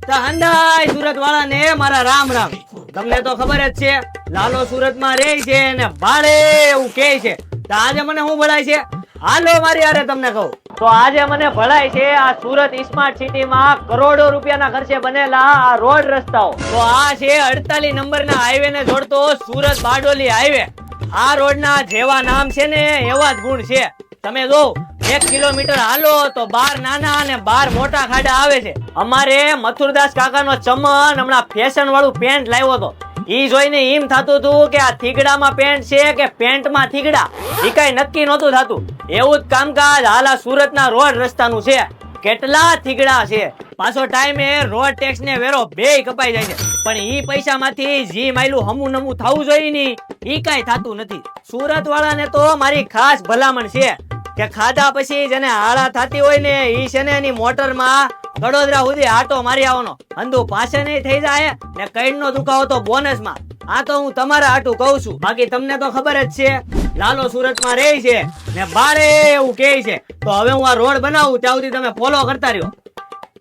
તો હંધાય સુરત વાળાને મારા રામ રામ. તમને તો ખબર જ છે લાલો સુરતમાં રહે છે ને ભાડે એવું કહે છે. તો આજે મને શું ભળાય છે? હાલો મારી હારે તમને કહું તો આજે મને ભળાય છે આ સુરત સ્માર્ટ સિટીમાં કરોડો રૂપિયાના ખર્ચે બનેલા આ રોડ રસ્તાઓ. તો આ છે 48 નંબરના હાઈવે ને જોડતો સુરત બારડોલી હાઈવે. આ રોડના જેવા નામ છે ને એવા જ ગુણ છે. તમે જો 1 કિલોમીટર હાલો તો 12 નાના અને 12 મોટા ખાડા આવે છે. અમારે મથુરદાસ કાકાનો ચમન હમણાં ફેશન વાળું પેન્ટ લાવ્યો હતો. ઈ જોઈને એમ થતું હતું કે આ થીગડામાં પેન્ટ છે કે પેન્ટમાં થીગડા, ઈ કઈ નક્કી નહોતું થતું. એવું જ કામકાજ હાલા સુરતના રોડ રસ્તાનું છે. કેટલા થીગડા છે, પાછો ટાઈમે રોડ ટેક્સ ને વેરો બેય કપાઈ જાય છે. પણ ઈ પૈસામાંથી જી માયલું હમું નમું થવું જોઈએ ની ઈ કઈ થતું નથી. સુરત વાળાને તો મારી ખાસ ભલામણ છે કે ખાધા પછી જેને હાળા થતી હોય ને ઈ છે ને એની મોટરમાં વડોદરા સુધી આટો મારી આવવાનો. અંધુ પાસે નહીં થઈ જાય ને કઈડનો દુખાવો તો બોનસમાં. આ તો હું તમારા આટું કહું છું. બાકી તમને તો ખબર જ છે લાલો સુરતમાં રહે છે ને બારે એવું કહે છે. તો હવે હું આ રોડ બનાવું ત્યાં સુધી તમે ફોલો કરતા રહ્યો.